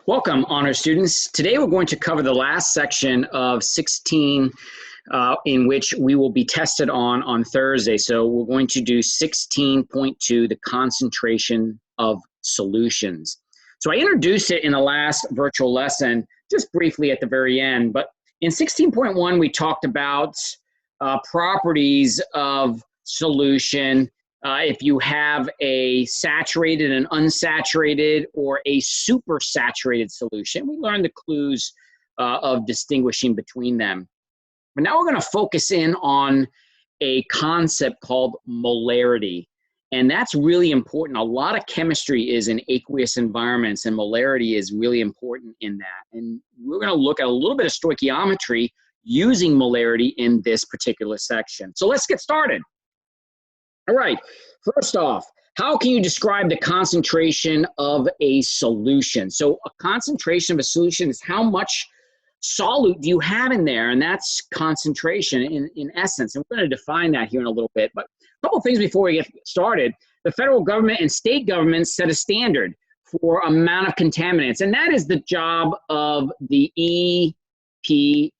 Welcome, honor students. Today we're going to cover the last section of 16 in which we will be tested on Thursday. So we're going to do 16.2, the concentration of solutions. So I introduced it in the last virtual lesson, just briefly at the very end, but in 16.1 we talked about properties of solution. If you have a saturated and unsaturated or a supersaturated solution, we learned the clues of distinguishing between them. But now we're going to focus in on a concept called molarity. And that's really important. A lot of chemistry is in aqueous environments, and molarity is really important in that. And we're going to look at a little bit of stoichiometry using molarity in this particular section. So let's get started. All right, first off, how can you describe the concentration of a solution? So a concentration of a solution is how much solute do you have in there, and that's concentration in essence. And we're going to define that here in a little bit. But a couple of things before we get started. The federal government and state governments set a standard for amount of contaminants, and that is the job of the EPA,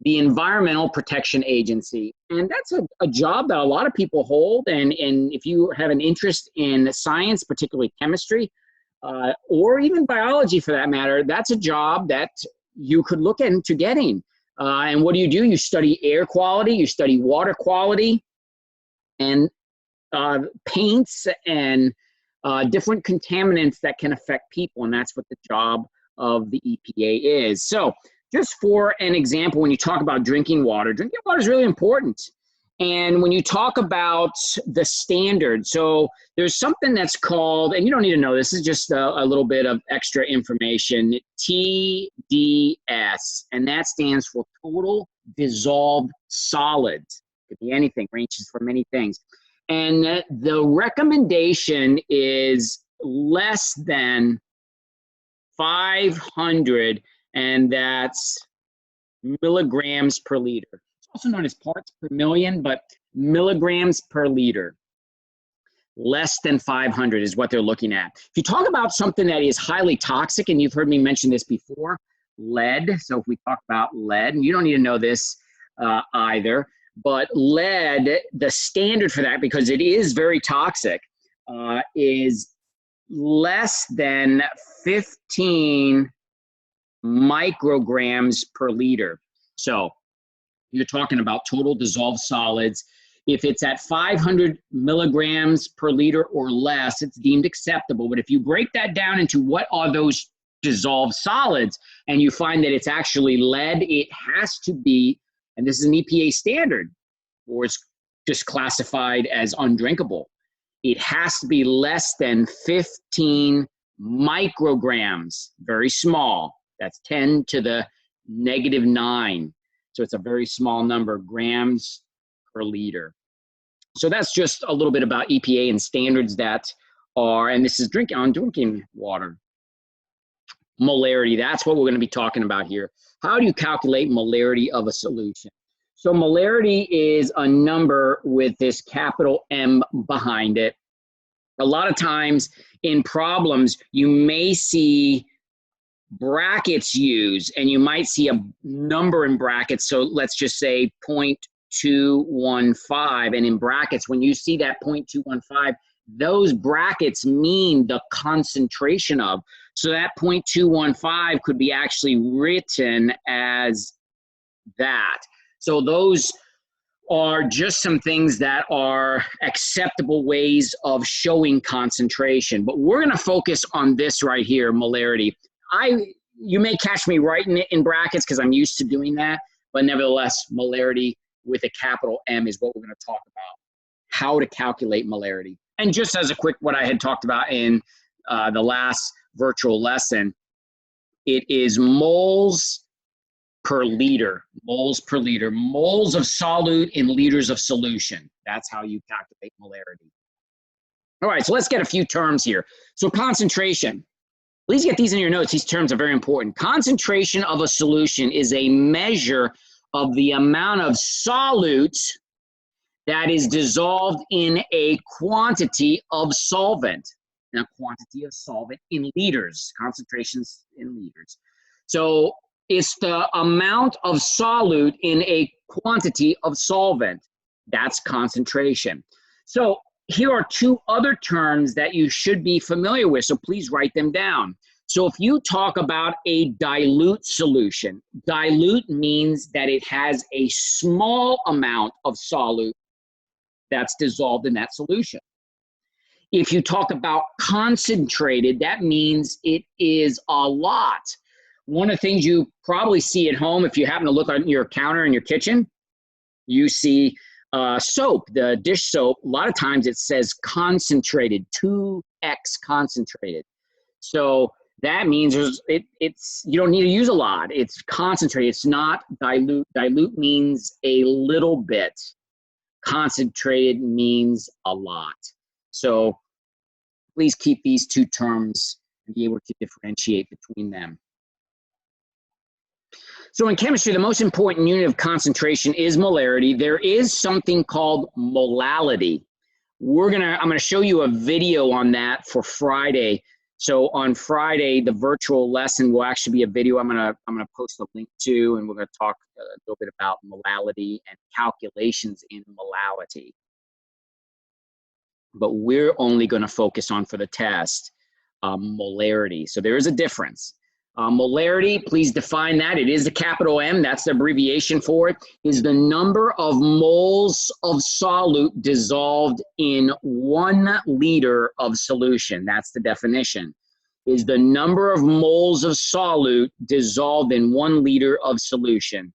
the Environmental Protection Agency. And that's a job that a lot of people hold. And if you have an interest in science, particularly chemistry, or even biology for that matter, that's a job that you could look into getting. And what do? You study air quality, you study water quality, and paints and different contaminants that can affect people. And that's what the job of the EPA is. So just for an example, when you talk about drinking water is really important. And when you talk about the standard, so there's something that's called, and you don't need to know, this is just a little bit of extra information, TDS, and that stands for total dissolved solids. It could be anything, ranges from many things. And the recommendation is less than 500, and that's milligrams per liter. It's also known as parts per million, but milligrams per liter. Less than 500 is what they're looking at. If you talk about something that is highly toxic, and you've heard me mention this before, lead. So if we talk about lead, and you don't need to know this either, but lead, the standard for that, because it is very toxic, is less than 15 micrograms per liter. So you're talking about total dissolved solids. If it's at 500 milligrams per liter or less, it's deemed acceptable. But if you break that down into what are those dissolved solids, and you find that it's actually lead, it has to be, and this is an EPA standard, or it's just classified as undrinkable. It has to be less than 15 micrograms, very small. That's 10 to the negative 9. So it's a very small number, grams per liter. So that's just a little bit about EPA and standards that are, and this is drinking water. Molarity, that's what we're going to be talking about here. How do you calculate molarity of a solution? So molarity is a number with this capital M behind it. A lot of times in problems, you may see brackets used, and you might see a number in brackets. So let's just say 0.215, and in brackets, when you see that 0.215, those brackets mean the concentration of. So that 0.215 could be actually written as that. So those are just some things that are acceptable ways of showing concentration. But we're going to focus on this right here, molarity. You may catch me writing it in brackets because I'm used to doing that, but nevertheless, molarity with a capital M is what we're going to talk about, how to calculate molarity. And just as a quick, what I had talked about in the last virtual lesson, it is moles per liter, moles per liter, moles of solute in liters of solution. That's how you calculate molarity. All right, so let's get a few terms here. So concentration. Please get these in your notes. These terms are very important. Concentration of a solution is a measure of the amount of solute that is dissolved in a quantity of solvent. and a quantity of solvent in liters, concentrations in liters. So it's the amount of solute in a quantity of solvent. That's concentration. So here are two other terms that you should be familiar with, so please write them down. So if you talk about a dilute solution, dilute means that it has a small amount of solute that's dissolved in that solution. If you talk about concentrated, that means it is a lot. One of the things you probably see at home, if you happen to look on your counter in your kitchen, you see soap, the dish soap. A lot of times it says concentrated, 2x concentrated. So that means it's you don't need to use a lot. It's concentrated. It's not dilute. Dilute means a little bit. Concentrated means a lot. So please keep these two terms and be able to differentiate between them. So in chemistry, the most important unit of concentration is molarity. There is something called molality. I'm gonna show you a video on that for Friday. So on Friday, the virtual lesson will actually be a video I'm gonna post a link to, and we're gonna talk a little bit about molality and calculations in molality. But we're only gonna focus on, for the test, molarity. So there is a difference. Molarity, please define that. It is a capital M, that's the abbreviation for it, is the number of moles of solute dissolved in 1 liter of solution. That's the definition. Is the number of moles of solute dissolved in 1 liter of solution.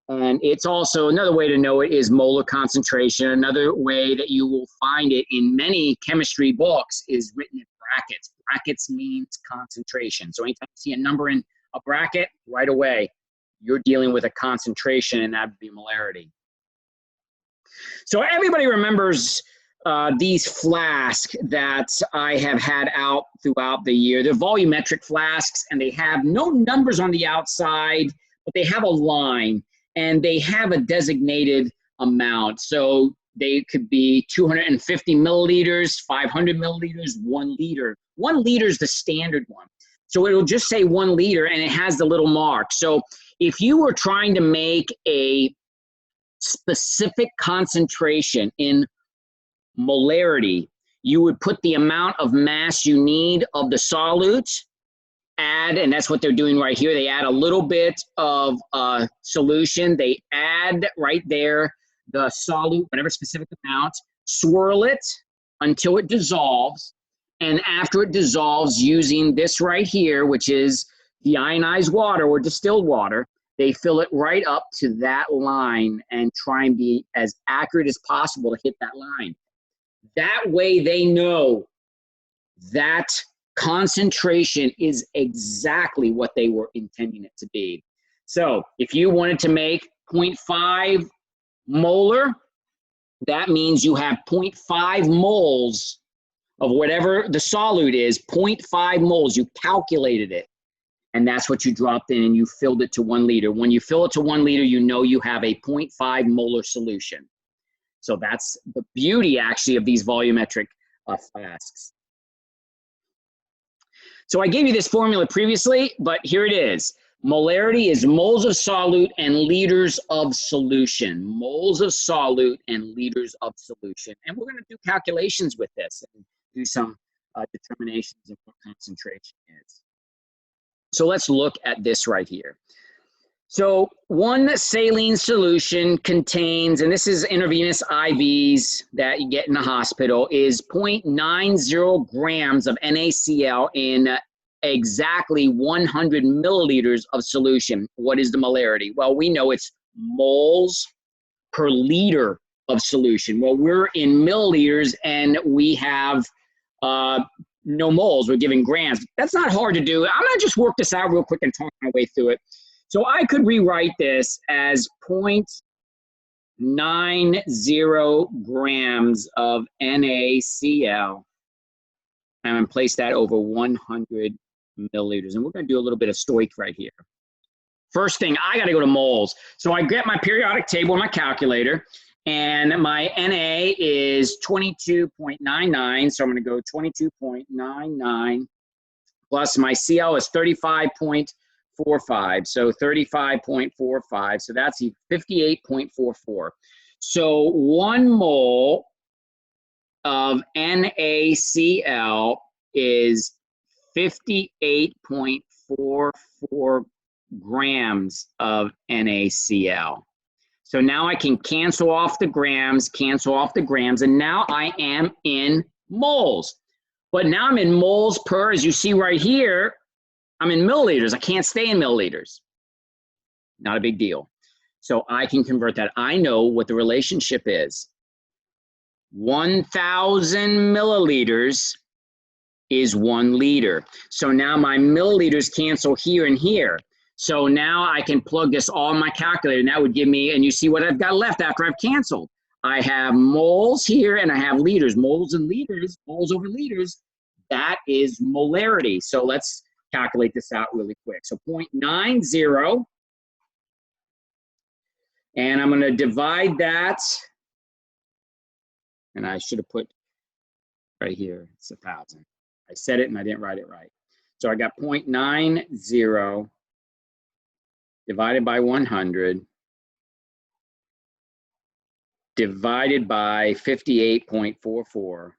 And it's also, another way to know it is molar concentration. Another way that you will find it in many chemistry books is written in brackets. Brackets means concentration. So anytime you see a number in a bracket, right away, you're dealing with a concentration, and that would be molarity. So everybody remembers these flasks that I have had out throughout the year. They're volumetric flasks, and they have no numbers on the outside, but they have a line, and they have a designated amount. So they could be 250 milliliters, 500 milliliters, 1 liter. 1 liter is the standard one. So it'll just say 1 liter, and it has the little mark. So if you were trying to make a specific concentration in molarity, you would put the amount of mass you need of the solute, add, and that's what they're doing right here. They add a little bit of solution. They add right there the solute, whatever specific amount, swirl it until it dissolves. And after it dissolves, using this right here, which is deionized water or distilled water, they fill it right up to that line and try and be as accurate as possible to hit that line. That way they know that concentration is exactly what they were intending it to be. So if you wanted to make 0.5 molar, that means you have 0.5 moles of whatever the solute is, 0.5 moles. You calculated it, and that's what you dropped in, and you filled it to 1 liter. When you fill it to 1 liter, you know you have a 0.5 molar solution. So that's the beauty, actually, of these volumetric flasks. So I gave you this formula previously, but here it is. Molarity is moles of solute and liters of solution. Moles of solute and liters of solution. And we're going to do calculations with this and do some determinations of what concentration is. So let's look at this right here. So 1 saline solution contains, and this is intravenous IVs that you get in the hospital, is 0.90 grams of NaCl in exactly 100 milliliters of solution. What is the molarity? Well, we know it's moles per liter of solution. Well, we're in milliliters, and we have no moles. We're giving grams. That's not hard to do. I'm going to just work this out real quick and talk my way through it. So I could rewrite this as 0.90 grams of NaCl and place that over 100 milliliters. And we're going to do a little bit of stoic right here. First thing, I got to go to moles. So I get my periodic table and my calculator, And my Na is 22.99, so I'm going to go 22.99 plus my Cl is 35.45, so 35.45, so that's 58.44. So 1 mole of NaCl is 58.44 grams of NaCl. So now I can cancel off the grams, and now I am in moles. But now I'm in moles per, as you see right here, I'm in milliliters. I can't stay in milliliters. Not a big deal. So I can convert that. I know what the relationship is. 1,000 milliliters is 1 liter. So now my milliliters cancel here and here. So now I can plug this all in my calculator, and that would give me, and you see what I've got left after I've canceled. I have moles here and I have liters. Moles and liters, moles over liters, that is molarity. So let's calculate this out really quick. So 0.90, and I'm going to divide that, and I should have put right here, it's 1,000. I said it and I didn't write it right. So I got 0.90 divided by 100 divided by 58.44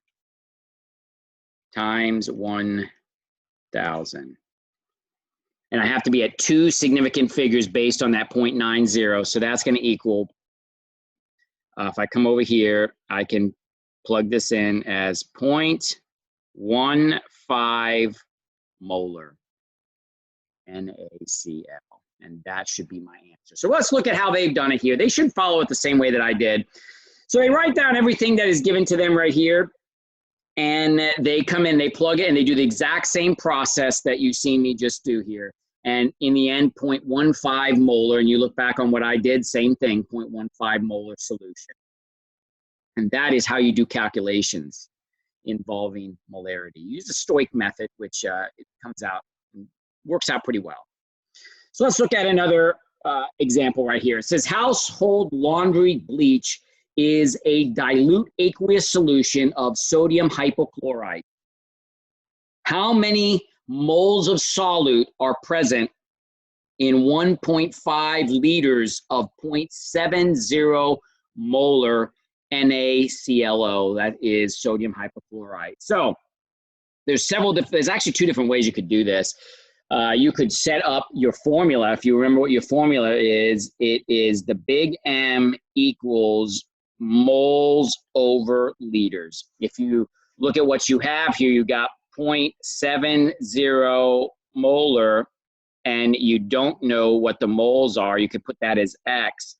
times 1,000. And I have to be at 2 significant figures based on that 0.90. So that's going to equal, if I come over here, I can plug this in as 0.15 molar NaCl. And that should be my answer. So let's look at how they've done it here. They should follow it the same way that I did. So they write down everything that is given to them right here. And they come in, they plug it, and they do the exact same process that you've seen me just do here. And in the end, 0.15 molar, and you look back on what I did, same thing, 0.15 molar solution. And that is how you do calculations involving molarity. You use the stoic method, which it comes out and works out pretty well. So let's look at another example right here. It says household laundry bleach is a dilute aqueous solution of sodium hypochlorite. How many moles of solute are present in 1.5 liters of 0.70 molar NaClO, that is sodium hypochlorite? So there's actually 2 different ways you could do this. You could set up your formula. If you remember what your formula is, it is the big M equals moles over liters. If you look at what you have here, you got 0.70 molar, and you don't know what the moles are, you could put that as X.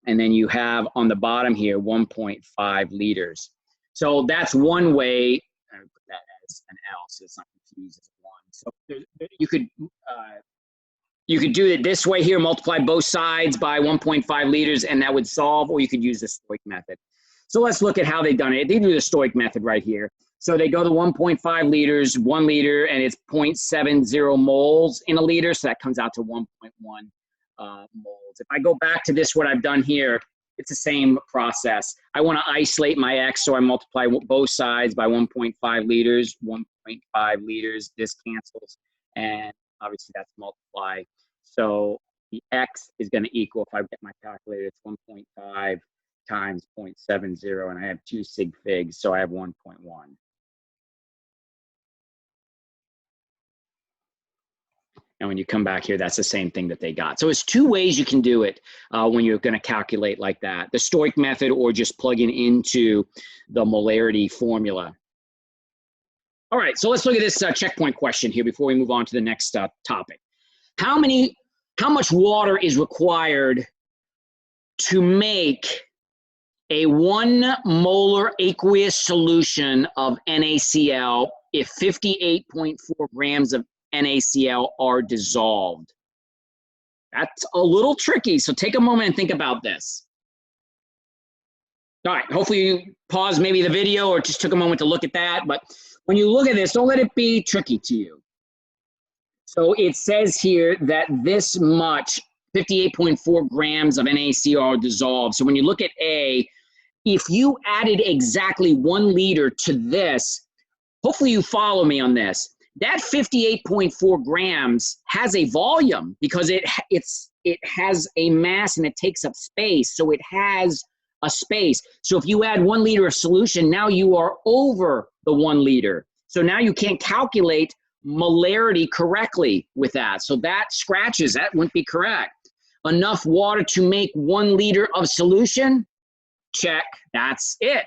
And then you have on the bottom here 1.5 liters. So that's one way. I would put that as an L so it's not confused as 1. So you could do it this way here, multiply both sides by 1.5 liters, and that would solve, or you could use the stoic method. So let's look at how they've done it. They do the stoic method right here. So they go to 1.5 liters, 1 liter, and it's 0.70 moles in a liter, so that comes out to 1.1 moles. If I go back to this, what I've done here, it's the same process. I want to isolate my X, so I multiply both sides by 1.5 liters, 1.5 liters, this cancels, and obviously that's multiply. So the X is going to equal, if I get my calculator, it's 1.5 times 0.70, and I have 2 sig figs, so I have 1.1. And when you come back here, that's the same thing that they got. So it's 2 ways you can do it when you're going to calculate like that. The stoic method, or just plugging into the molarity formula. All right, so let's look at this checkpoint question here before we move on to the next topic. How much water is required to make a 1 molar aqueous solution of NaCl if 58.4 grams of NaCl are dissolved? That's a little tricky, so take a moment and think about this. All right, hopefully you paused maybe the video or just took a moment to look at that, but when you look at this, don't let it be tricky to you. So it says here that this much 58.4 grams of NaCl dissolved. So when you look at A, if you added exactly 1 liter to this, hopefully you follow me on this. That 58.4 grams has a volume because it has a mass and it takes up space. So it has a space. So if you add 1 liter of solution, now you are over the 1 liter. So now you can't calculate molarity correctly with that. So that scratches, that wouldn't be correct. Enough water to make 1 liter of solution? Check, that's it.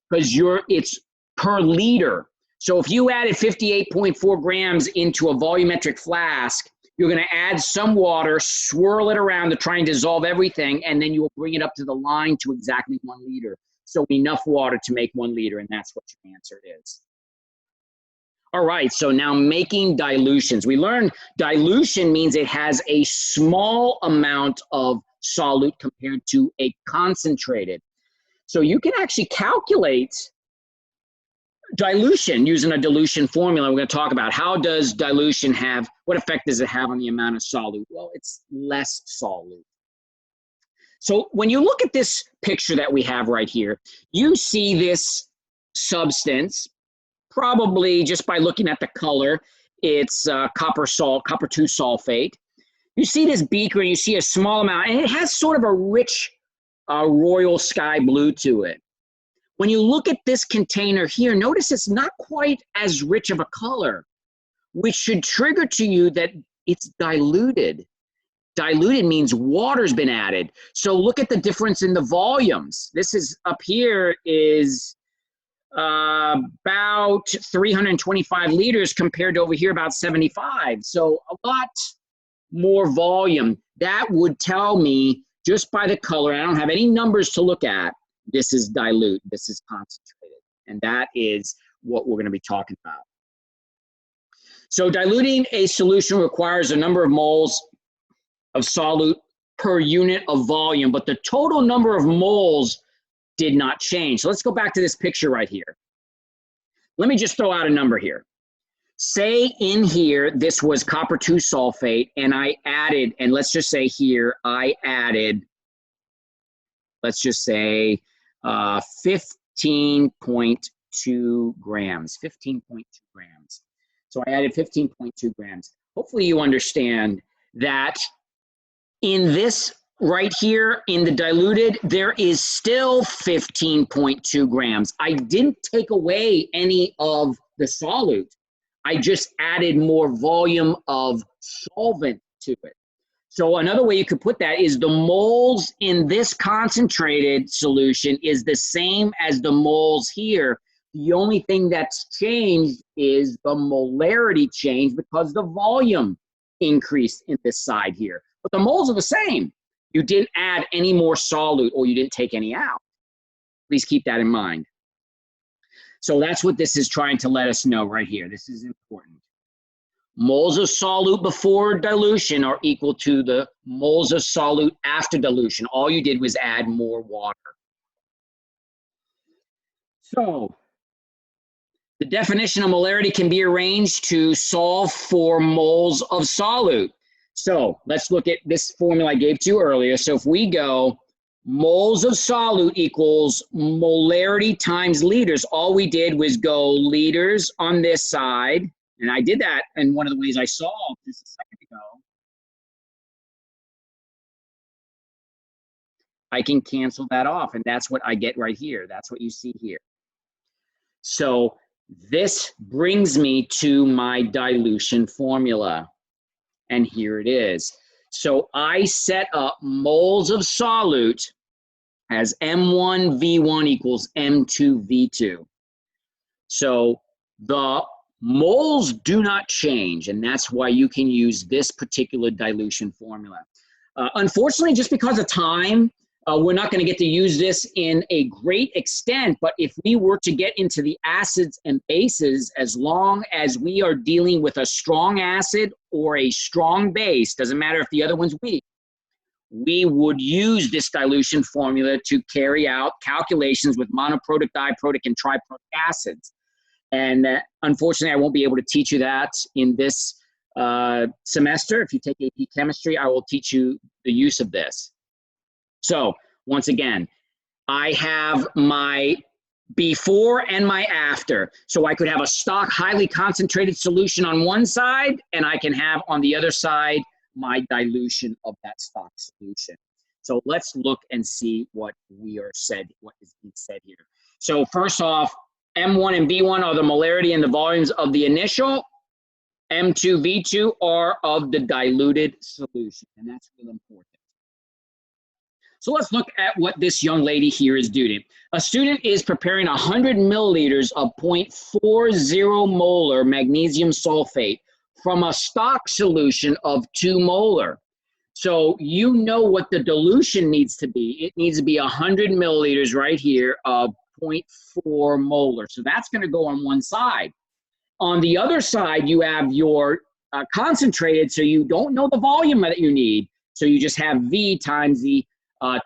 Because it's per liter. So if you added 58.4 grams into a volumetric flask, you're going to add some water, swirl it around to try and dissolve everything, and then you will bring it up to the line to exactly 1 liter. So enough water to make 1 liter, and that's what your answer is. All right, so now making dilutions. We learned dilution means it has a small amount of solute compared to a concentrated. So you can actually calculate dilution using a dilution formula. We're going to talk about how does dilution have, what effect does it have on the amount of solute? Well, it's less solute. So when you look at this picture that we have right here, you see this substance, probably just by looking at the color, it's copper 2 sulfate. You see this beaker and you see a small amount, and it has sort of a rich royal sky blue to it. When you look at this container here, notice it's not quite as rich of a color, which should trigger to you that it's diluted. Diluted means water's been added. So look at the difference in the volumes. This is up here is about 325 liters compared to over here about 75. So a lot more volume. That would tell me just by the color, I don't have any numbers to look at, this is dilute, this is concentrated. And that is what we're going to be talking about. So diluting a solution requires a number of moles of solute per unit of volume, but the total number of moles did not change. So let's go back to this picture right here. Let me just throw out a number here. Say in here, this was copper 2 sulfate, and I added, and let's just say here, I added, let's just say 15.2 grams, 15.2 grams. So I added 15.2 grams. Hopefully you understand that in this right here, in the diluted, there is still 15.2 grams. I didn't take away any of the solute. I just added more volume of solvent to it. So another way you could put that is the moles in this concentrated solution is the same as the moles here. The only thing that's changed is the molarity change because the volume increased in this side here. But the moles are the same. You didn't add any more solute or you didn't take any out. Please keep that in mind. So that's what this is trying to let us know right here. This is important. Moles of solute before dilution are equal to the moles of solute after dilution. All you did was add more water. So the definition of molarity can be arranged to solve for moles of solute. So let's look at this formula I gave to you earlier. So if we go moles of solute equals molarity times liters, all we did was go liters on this side. And I did that in one of the ways I solved just a second ago. I can cancel that off, and that's what I get right here. That's what you see here. So this brings me to my dilution formula. And here it is. So I set up moles of solute as M1V1 equals M2V2. So the moles do not change, and that's why you can use this particular dilution formula. Unfortunately, just because of time, we're not going to get to use this in a great extent, but if we were to get into the acids and bases, as long as we are dealing with a strong acid or a strong base, doesn't matter if the other one's weak, we would use this dilution formula to carry out calculations with monoprotic, diprotic, and triprotic acids. And unfortunately, I won't be able to teach you that in this semester, if you take AP Chemistry, I will teach you the use of this. So once again, I have my before and my after. So I could have a stock highly concentrated solution on one side, and I can have on the other side my dilution of that stock solution. So let's look and see what is being said here. So first off, M1 and V1 are the molarity and the volumes of the initial. M2, V2 are of the diluted solution, and that's really important. So let's look at what this young lady here is doing. A student is preparing 100 milliliters of 0.40 molar magnesium sulfate from a stock solution of 2 molar. So you know what the dilution needs to be. It needs to be 100 milliliters right here of 0.4 molar. So that's going to go on one side. On the other side, you have your concentrated, so you don't know the volume that you need. So you just have V times the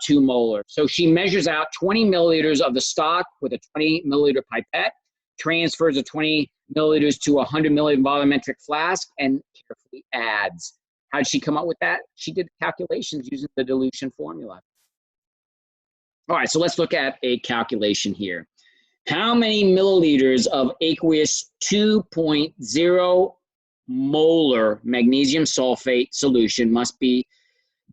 2 molar. So she measures out 20 milliliters of the stock with a 20 milliliter pipette, transfers the 20 milliliters to a 100 milliliter volumetric flask, and carefully adds. How did she come up with that? She did calculations using the dilution formula. All right, so let's look at a calculation here. How many milliliters of aqueous 2.0 molar magnesium sulfate solution must be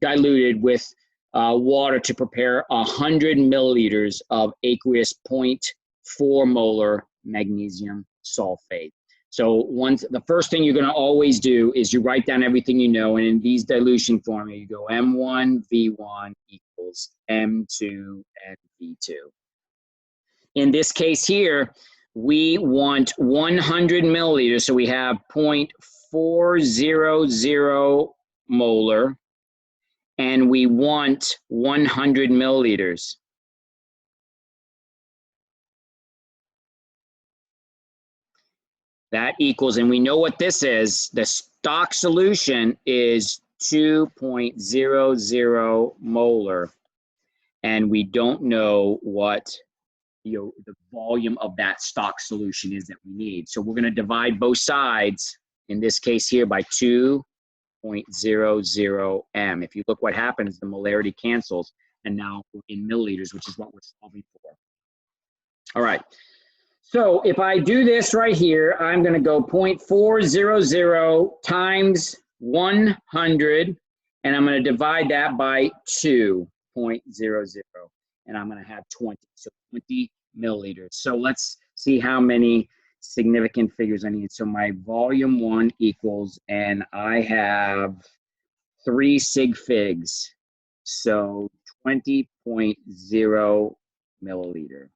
diluted with water to prepare 100 milliliters of aqueous 0.4 molar magnesium sulfate? So the first thing you're going to always do is you write down everything you know, and in these dilution formula, you go M1 V1 equals M2 and V2. In this case here, we want 100 milliliters, so we have 0.400 molar, and we want 100 milliliters. That equals, and we know what this is, the stock solution is 2.00 molar, and we don't know what the volume of that stock solution is that we need. So we're going to divide both sides, in this case here, by 2.00 m. If you look what happens, the molarity cancels, and now we're in milliliters, which is what we're solving for. All right. So if I do this right here, I'm going to go 0.400 times 100, and I'm going to divide that by 2.00, and I'm going to have 20, so 20 milliliters. So let's see how many significant figures I need. So my volume 1 equals, and I have 3 sig figs, so 20.0 milliliter.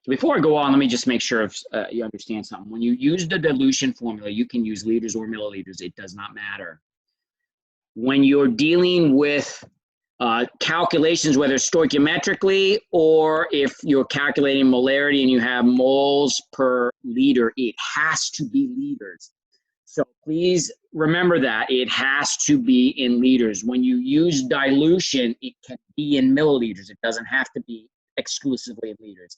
So before I go on, let me just make sure if you understand something. When you use the dilution formula, you can use liters or milliliters. It does not matter. When you're dealing with calculations, whether stoichiometrically or if you're calculating molarity and you have moles per liter, it has to be liters. So please remember that it has to be in liters. When you use dilution, it can be in milliliters. It doesn't have to be exclusively in liters.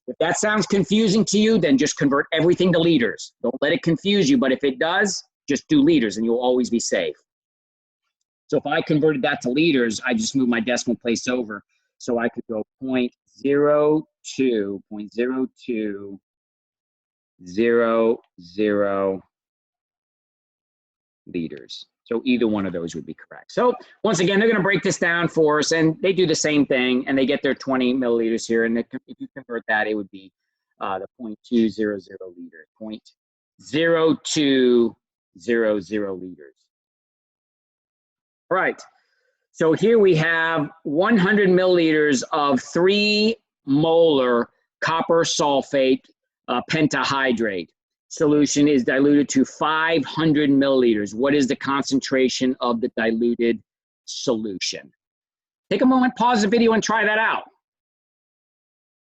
If that sounds confusing to you, then just convert everything to liters. Don't let it confuse you, but if it does, just do liters and you'll always be safe. So if I converted that to liters, I just moved my decimal place over. So I could go 0.0200 liters. So either one of those would be correct. So once again, they're going to break this down for us, and they do the same thing, and they get their 20 milliliters here. And if you convert that, it would be the 0.200 liters, 0.0200 liters. All right. So here we have 100 milliliters of 3 molar copper sulfate pentahydrate. Solution is diluted to 500 milliliters. What is the concentration of the diluted solution? Take a moment, pause the video, and try that out.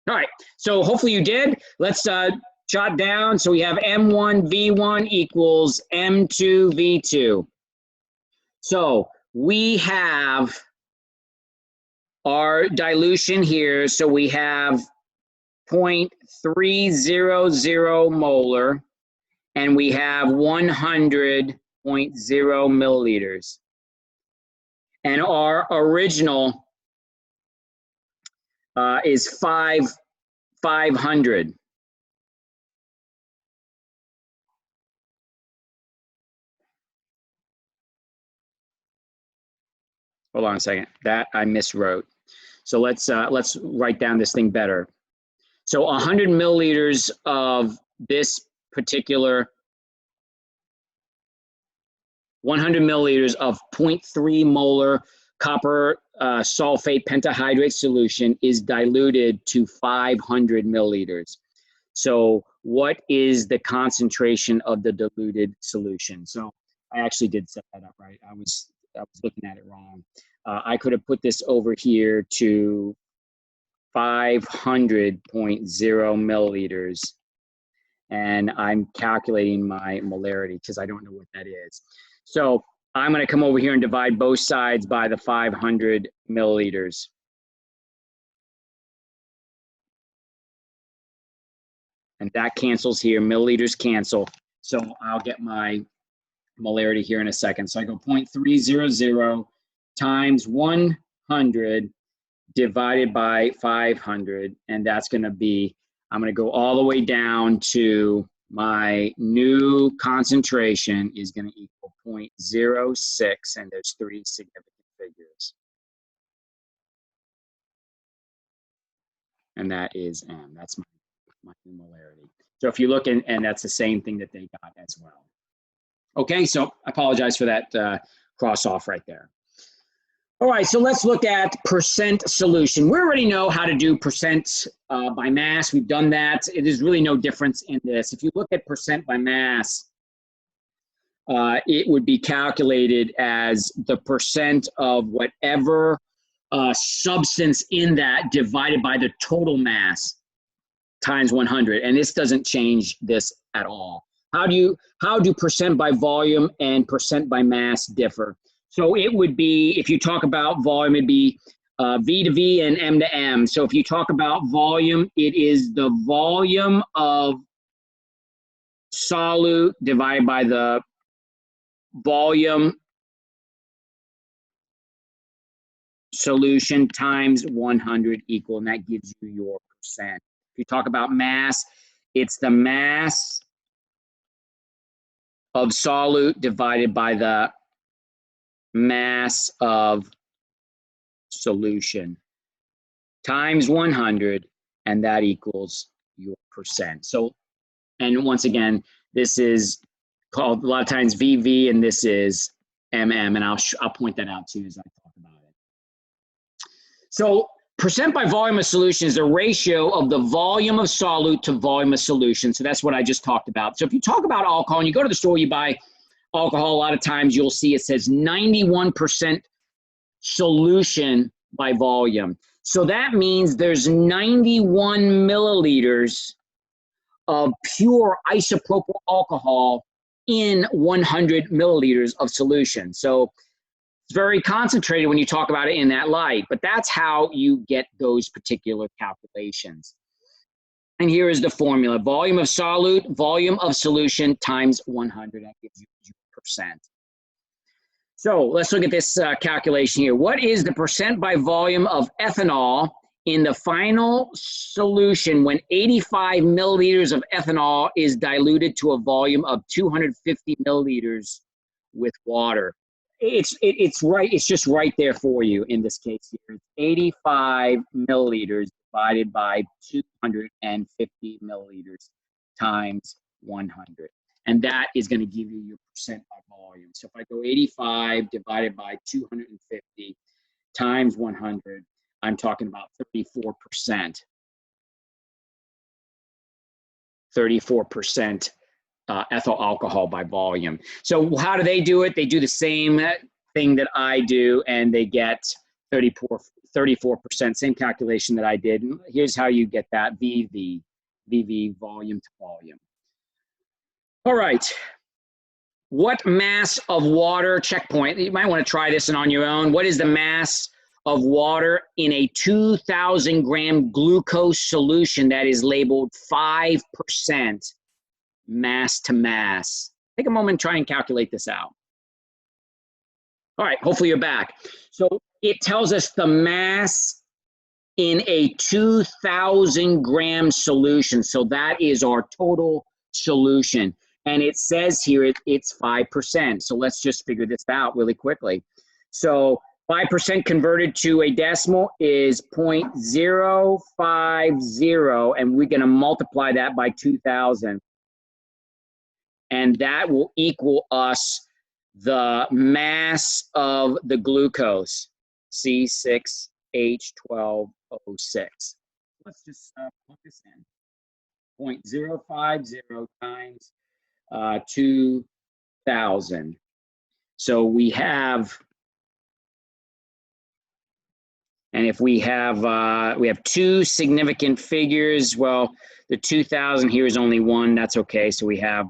All right, so hopefully you did. Let's jot down. So we have M1 V1 equals M2 V2. So we have our dilution here. So we have 0.300 molar. and we have 100.0 milliliters. And our original is 500. Hold on a second. That I miswrote. So let's write down this thing better. So 100 milliliters of this particular 100 milliliters of 0.3 molar copper sulfate pentahydrate solution is diluted to 500 milliliters. So what is the concentration of the diluted solution? So I actually did set that up right. I was looking at it wrong. I could have put this over here to 500.0 milliliters. And I'm calculating my molarity because I don't know what that is. So I'm going to come over here and divide both sides by the 500 milliliters. And that cancels here. Milliliters cancel. So I'll get my molarity here in a second. So I go 0.300 times 100 divided by 500. And that's going to be, I'm going to go all the way down to my new concentration is going to equal 0.06, and there's 3 significant figures. And that is M. That's my new molarity. So if you look, and that's the same thing that they got as well. Okay, so I apologize for that cross off right there. All right, so let's look at percent solution. We already know how to do percent by mass. We've done that. It is really no difference in this. If you look at percent by mass, it would be calculated as the percent of whatever substance in that divided by the total mass times 100. And this doesn't change this at all. How do percent by volume and percent by mass differ? So it would be, if you talk about volume, it'd be V to V and M to M. So if you talk about volume, it is the volume of solute divided by the volume solution times 100 equal, and that gives you your percent. If you talk about mass, it's the mass of solute divided by the mass of solution times 100, and that equals your percent. So, and once again, this is called a lot of times VV, and this is MM, and I'll point that out too as I talk about it. So percent by volume of solution is the ratio of the volume of solute to volume of solution. So that's what I just talked about. So if you talk about alcohol and you go to the store, you buy alcohol, a lot of times you'll see it says 91% solution by volume. So that means there's 91 milliliters of pure isopropyl alcohol in 100 milliliters of solution. So it's very concentrated when you talk about it in that light, but that's how you get those particular calculations. And here is the formula: volume of solute, volume of solution times 100. That gives you percent. So let's look at this calculation here. What is the percent by volume of ethanol in the final solution when 85 milliliters of ethanol is diluted to a volume of 250 milliliters with water? It's right. It's just right there for you in this case here. It's 85 milliliters divided by 250 milliliters times 100. And that is going to give you your percent by volume. So if I go 85 divided by 250 times 100, I'm talking about 34%. 34% ethyl alcohol by volume. So how do they do it? They do the same thing that I do, and they get 34%, same calculation that I did. And here's how you get that: VV, volume to volume. All right, what mass of water, checkpoint, you might want to try this on your own. What is the mass of water in a 2,000 gram glucose solution that is labeled 5%? mass to mass. Take a moment and try and calculate this out. All right, hopefully you're back. So it tells us the mass in a 2,000 gram solution. So that is our total solution. And it says here it's 5%. So let's just figure this out really quickly. So 5% converted to a decimal is 0.050, and we're going to multiply that by 2,000. And that will equal us the mass of the glucose, C6H12O6. Let's just plug this in. 0.050 times 2,000. So we have, and if we have two significant figures, well, the 2,000 here is only one, that's okay. So we have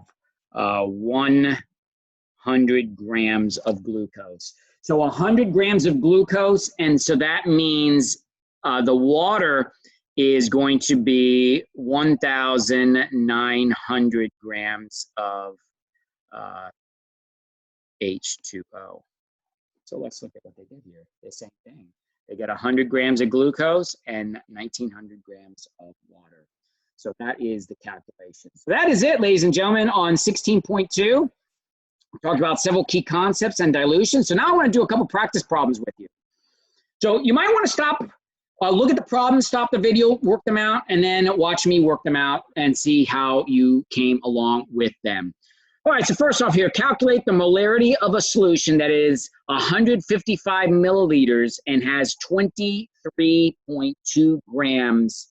100 grams of glucose. So 100 grams of glucose, and so that means the water is going to be 1,900 grams of H2O. So let's look at what they did here. The same thing. They got 100 grams of glucose and 1,900 grams of water. So that is the calculation. So that is it, ladies and gentlemen, on 16.2. We talked about several key concepts and dilution. So now I want to do a couple practice problems with you. So you might want to stop, look at the problems, stop the video, work them out, and then watch me work them out and see how you came along with them. All right, so first off here, calculate the molarity of a solution that is 155 milliliters and has 23.2 grams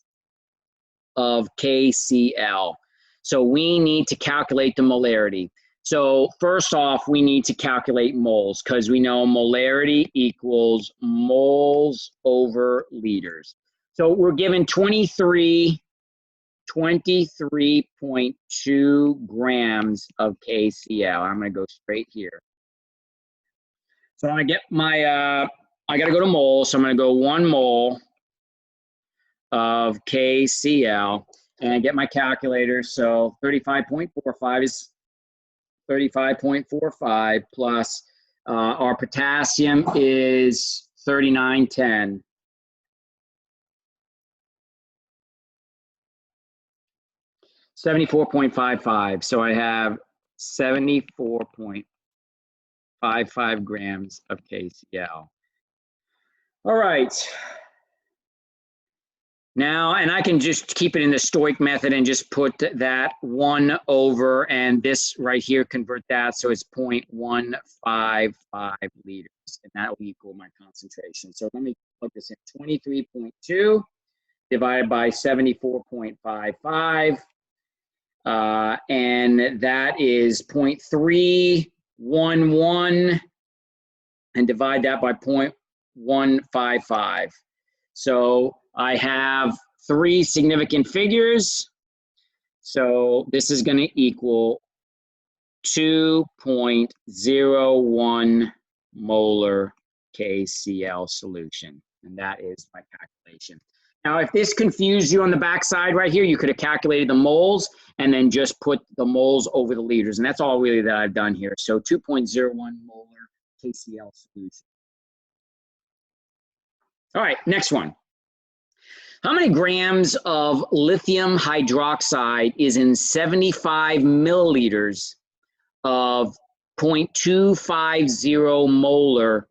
of KCl. So we need to calculate the molarity. So first off, we need to calculate moles because we know molarity equals moles over liters. So we're given 23.2 grams of KCl. I'm going to go straight here. So I'm going to get my, I got to go to moles. So I'm going to go 1 mole of KCl and I get my calculator. So 35.45 is 35.45 plus our potassium is 3910. $74.55. So I have 74.55 grams of KCl. All right. Now, and I can just keep it in the stoic method and just put that 1 over, and this right here, convert that, so it's 0.155 liters, and that will equal my concentration. So let me plug this in, 23.2 divided by 74.55, and that is 0.311, and divide that by 0.155. So I have 3 significant figures. So this is going to equal 2.01 molar KCl solution. And that is my calculation. Now, if this confused you on the back side right here, you could have calculated the moles and then just put the moles over the liters. And that's all really that I've done here. So 2.01 molar KCl solution. All right, next one. How many grams of lithium hydroxide is in 75 milliliters of 0.250 molar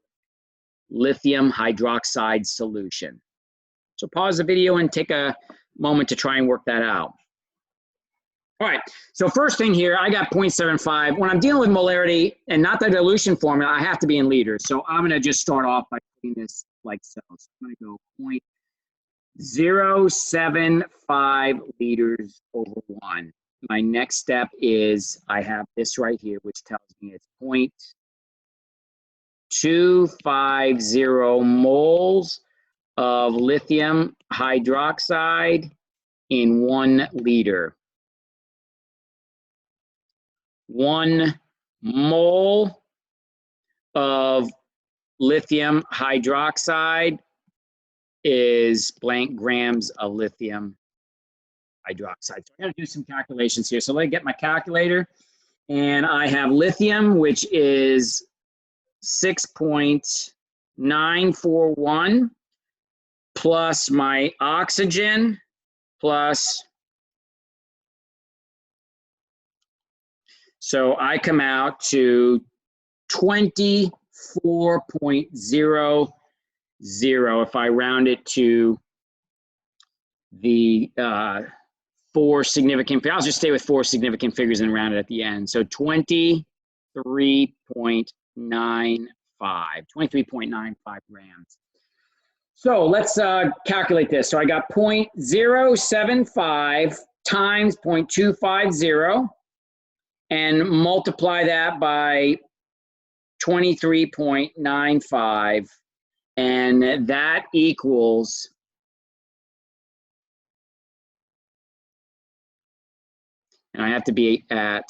lithium hydroxide solution? So pause the video and take a moment to try and work that out. All right, so first thing here, I got 0.75. When I'm dealing with molarity and not the dilution formula, I have to be in liters. So I'm gonna just start off by putting this like so. So I'm gonna go 0.075 liters over 1. My next step is I have this right here, which tells me it's 0.250 moles of lithium hydroxide in 1 liter. 1 mole of lithium hydroxide is blank grams of lithium hydroxide. So I got to do some calculations here. So let me get my calculator. And I have lithium, which is 6.941 plus my oxygen plus, so I come out to 24.00 if I round it to the 4 significant, I'll just stay with 4 significant figures and round it at the end. So 23.95 grams. So let's calculate this. So I got 0.075 times 0.250 and multiply that by 23.95, and that equals and I have to be at,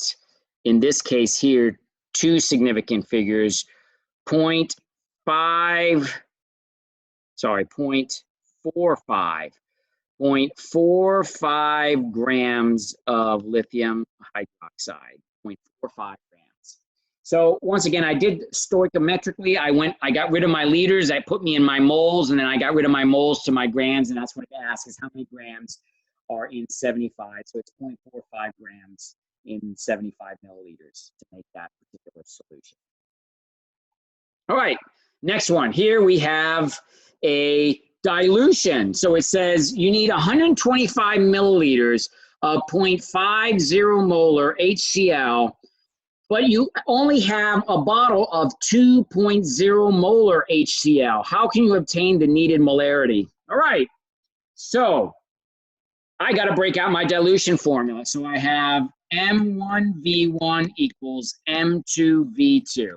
in this case here, 2 significant figures, 0.45 grams of lithium hydroxide, 0.45 grams. So once again, I did stoichiometrically. I got rid of my liters. That put me in my moles, and then I got rid of my moles to my grams, and that's what it asks is how many grams are in 75. So it's 0.45 grams in 75 milliliters to make that particular solution. All right, next one. Here we have a dilution. So it says you need 125 milliliters of 0.50 molar HCl, but you only have a bottle of 2.0 molar HCl. How can you obtain the needed molarity? All right, so I got to break out my dilution formula. So I have M1V1 equals M2V2.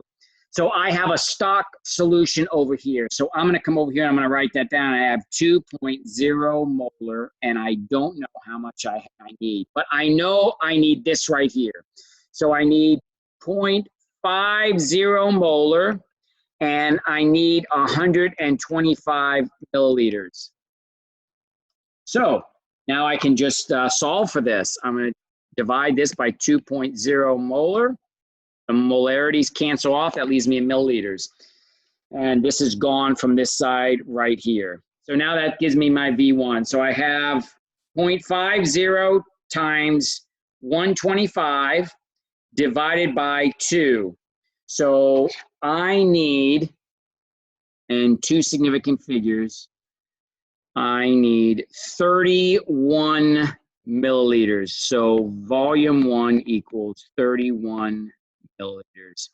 So I have a stock solution over here. So I'm going to come over here and I'm going to write that down. I have 2.0 molar, and I don't know how much I need, but I know I need this right here. So I need 0.50 molar, and I need 125 milliliters. So now I can just solve for this. I'm going to divide this by 2.0 molar. The molarities cancel off. That leaves me in milliliters. And this is gone from this side right here. So now that gives me my V1. So I have 0.50 times 125 divided by 2. So I need, and 2 significant figures, I need 31 milliliters. So volume 1 equals 31 milliliters.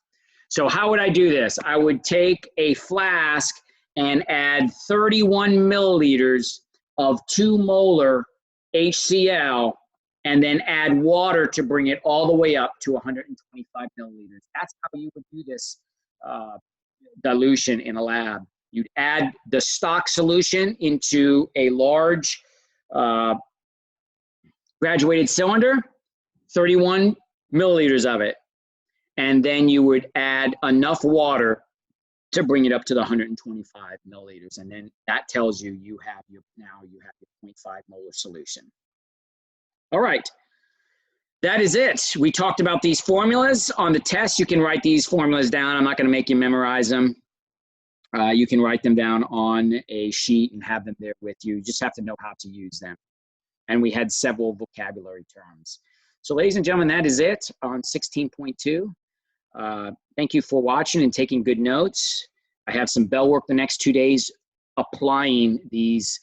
So how would I do this? I would take a flask and add 31 milliliters of 2 molar HCl and then add water to bring it all the way up to 125 milliliters. That's how you would do this dilution in a lab. You'd add the stock solution into a large graduated cylinder, 31 milliliters of it. And then you would add enough water to bring it up to the 125 milliliters. And then that tells you you have your 0.5 molar solution. All right, that is it. We talked about these formulas. On the test, you can write these formulas down. I'm not going to make you memorize them. You can write them down on a sheet and have them there with you. You just have to know how to use them. And we had several vocabulary terms. So ladies and gentlemen, that is it on 16.2. Thank you for watching and taking good notes. I have some bell work the next 2 days applying these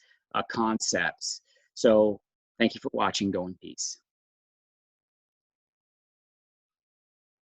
concepts. So thank you for watching. Go in peace.